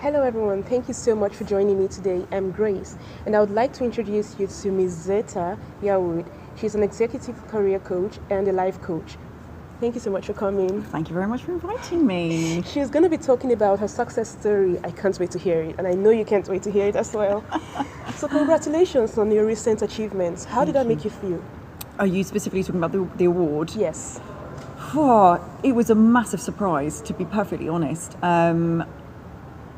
Hello everyone, thank you so much for joining me today. I'm Grace and I would like to introduce you to Ms. Zeta Yarwood. She's an executive career coach and a life coach. Thank you so much for coming. Thank you very much for inviting me. She's going to be talking about her success story. I can't wait to hear it, and I know you can't wait to hear it as well. So congratulations on your recent achievements. How did that make you feel? Are you specifically talking about the award? Yes. Oh, it was a massive surprise, to be perfectly honest.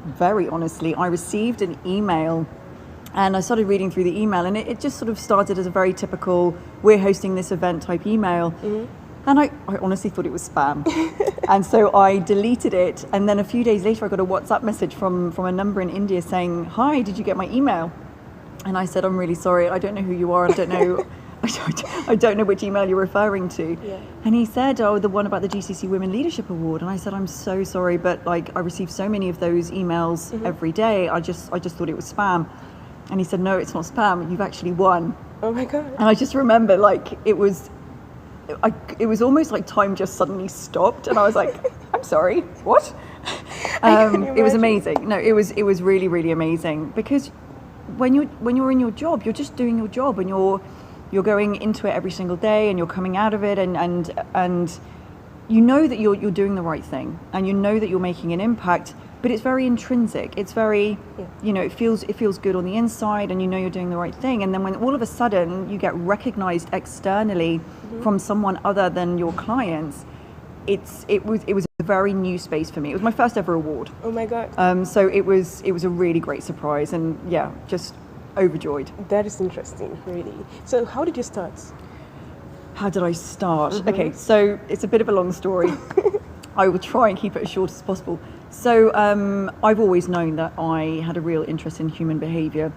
Very honestly, I received an email and I started reading through the email, and it just sort of started as a very typical, we're hosting this event type email. Mm-hmm. And I honestly thought it was spam. And so I deleted it. And then a few days later, I got a WhatsApp message from a number in India saying, "Hi, did you get my email?" And I said, "I'm really sorry. I don't know who you are. I don't know. I don't know which email you're referring to." Yeah. And he said, "Oh, the one about the GCC Women Leadership Award." And I said, "I'm so sorry, but like I receive so many of those emails every day. I just thought it was spam." And he said, "No, it's not spam. You've actually won." Oh my God. And I just remember like it was almost like time just suddenly stopped, and I was like, "I'm sorry, what?" It was amazing. No, it was really, really amazing, because when you're in your job, you're just doing your job, and you're going into it every single day, and you're coming out of it, and you know that you're doing the right thing, and you know that you're making an impact. But it's very intrinsic. It's very, it feels good on the inside, and you know you're doing the right thing. And then when all of a sudden you get recognized externally from someone other than your clients, it was a very new space for me. It was my first ever award. Oh my God. So it was a really great surprise, and just overjoyed. That is interesting, really. So how did you start? How did I start? Okay, so it's a bit of a long story. I will try and keep it as short as possible. So I've always known that I had a real interest in human behaviour,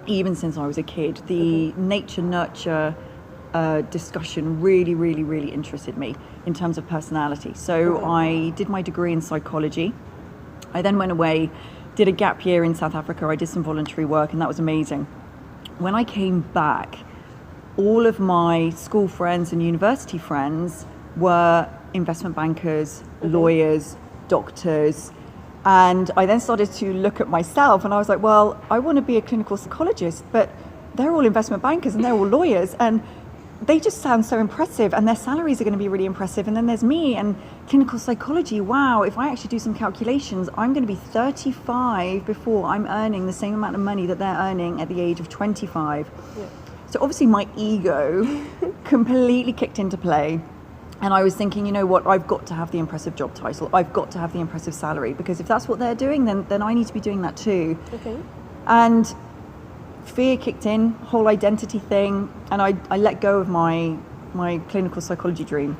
even since I was a kid. The nature-nurture discussion really, really, really interested me in terms of personality. So I did my degree in psychology. I then went away, did a gap year in South Africa. I did some voluntary work, and that was amazing. When I came back, all of my school friends and university friends were investment bankers, lawyers, doctors. And I then started to look at myself, and I was like, well, I want to be a clinical psychologist, but they're all investment bankers and they're all lawyers, and they just sound so impressive, and their salaries are going to be really impressive. And then there's me and clinical psychology. Wow, if I actually do some calculations, I'm going to be 35 before I'm earning the same amount of money that they're earning at the age of 25. Yeah. So obviously my ego completely kicked into play. And I was thinking, you know what, I've got to have the impressive job title. I've got to have the impressive salary, because if that's what they're doing, then I need to be doing that too. Okay. And fear kicked in, whole identity thing, and I let go of my clinical psychology dream.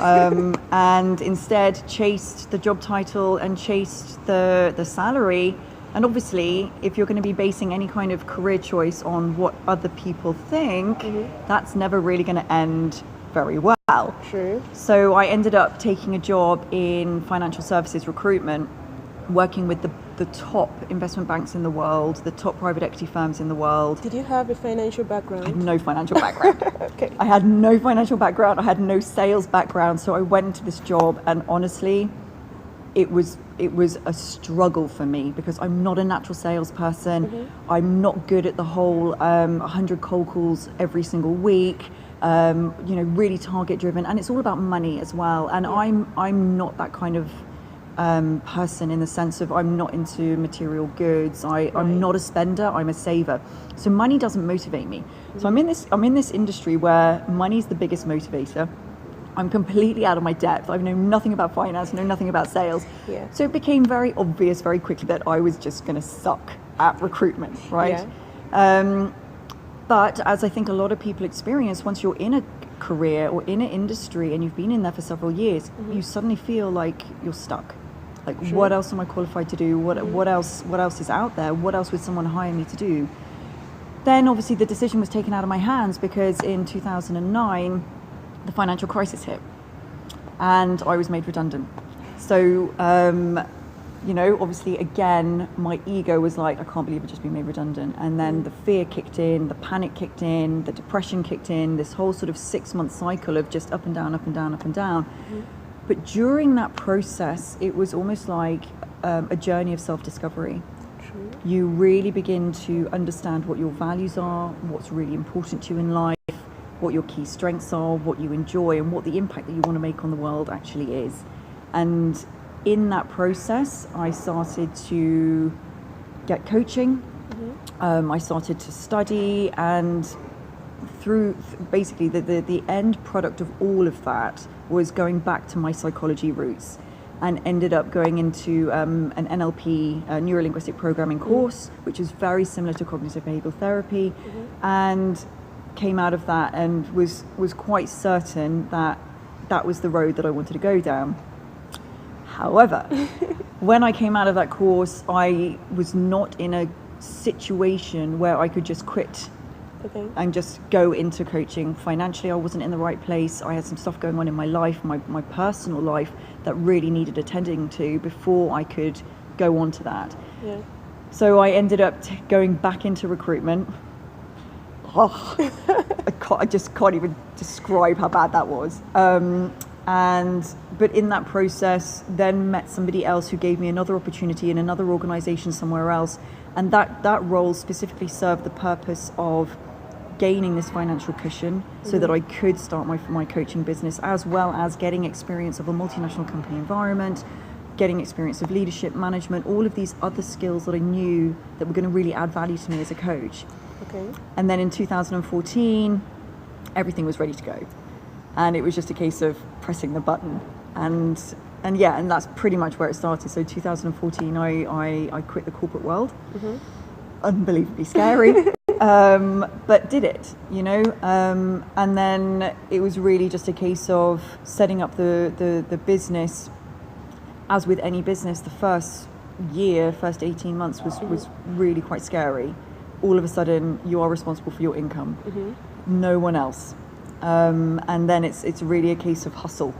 And instead chased the job title and chased the salary. And obviously, if you're going to be basing any kind of career choice on what other people think, that's never really going to end very well. True. So I ended up taking a job in financial services recruitment, working with the top investment banks in the world, the top private equity firms in the world. Did you have a financial background? I had no financial background. Okay. I had no financial background. I had no sales background. So I went into this job, and honestly, it was a struggle for me, because I'm not a natural salesperson. I'm not good at the whole 100 cold calls every single week. Really target driven, and it's all about money as well. And I'm not that kind of person, in the sense of I'm not into material goods. I'm not a spender. I'm a saver. So money doesn't motivate me. So I'm in this industry where money's the biggest motivator. I'm completely out of my depth. I know nothing about finance, know nothing about sales. Yeah. So it became very obvious very quickly that I was just going to suck at recruitment, right? Yeah. But as I think a lot of people experience, once you're in a career or in an industry and you've been in there for several years, you suddenly feel like you're stuck. Like, what else am I qualified to do? What else is out there? What else would someone hire me to do? Then obviously the decision was taken out of my hands, because in 2009, the financial crisis hit, and I was made redundant. So, obviously again, my ego was like, I can't believe I've just been made redundant. And then the fear kicked in, the panic kicked in, the depression kicked in, this whole sort of 6-month cycle of just up and down, up and down, up and down. But during that process, it was almost like a journey of self-discovery. True. You really begin to understand what your values are, what's really important to you in life, what your key strengths are, what you enjoy, and what the impact that you want to make on the world actually is. And in that process, I started to get coaching. I started to study, and through basically the end product of all of that was going back to my psychology roots, and ended up going into an NLP, neuro-linguistic programming course, which is very similar to cognitive behavioral therapy, and came out of that and was quite certain that that was the road that I wanted to go down. However, when I came out of that course, I was not in a situation where I could just quit and just go into coaching. Financially, I wasn't in the right place. I had some stuff going on in my life, my personal life, that really needed attending to before I could go on to that. Yeah. So I ended up going back into recruitment. I just can't even describe how bad that was. But in that process, then met somebody else who gave me another opportunity in another organisation somewhere else, and that role specifically served the purpose of gaining this financial cushion so that I could start my coaching business, as well as getting experience of a multinational company environment, getting experience of leadership, management, all of these other skills that I knew that were going to really add value to me as a coach. Okay. And then in 2014, everything was ready to go. And it was just a case of pressing the button. And that's pretty much where it started. So 2014, I quit the corporate world. Unbelievably scary. But did it, and then it was really just a case of setting up the business. As with any business, the first 18 months was really quite scary. All of a sudden, you are responsible for your income, no one else. And then it's really a case of hustle.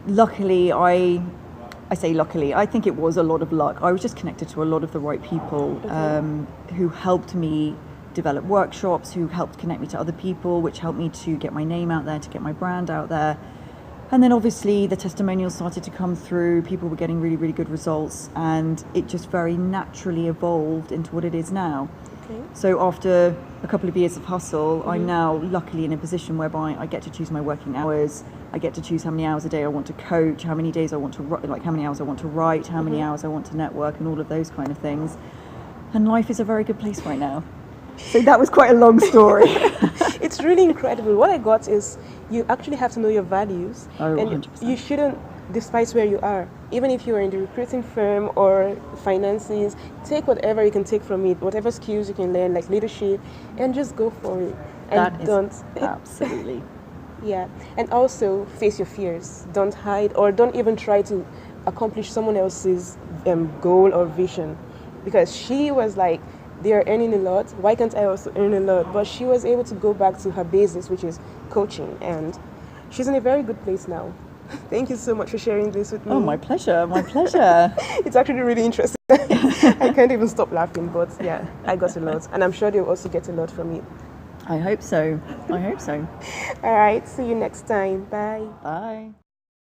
Luckily, I say luckily, I think it was a lot of luck. I was just connected to a lot of the right people who helped me develop workshops, who helped connect me to other people, which helped me to get my name out there, to get my brand out there. And then obviously the testimonials started to come through. People were getting really, really good results, and it just very naturally evolved into what it is now. Okay. So after a couple of years of hustle, I'm now luckily in a position whereby I get to choose my working hours. I get to choose how many hours a day I want to coach, how many days I want to how many hours I want to write, how many hours I want to network, and all of those kind of things. And life is a very good place right now. So that was quite a long story. It's really incredible. What I got is you actually have to know your values. Oh, and 100%. You shouldn't despise where you are. Even if you're in the recruiting firm or finances, take whatever you can take from it, whatever skills you can learn, like leadership, and just go for it. And that is absolutely. Yeah, and also face your fears. Don't hide, or don't even try to accomplish someone else's goal or vision. Because she was like, they are earning a lot, why can't I also earn a lot? But she was able to go back to her basis, which is coaching, and she's in a very good place now. Thank you so much for sharing this with me. Oh, my pleasure. It's actually really interesting. I can't even stop laughing, but yeah, I got a lot, and I'm sure they'll also get a lot from it. I hope so. All right, see you next time. Bye. Bye.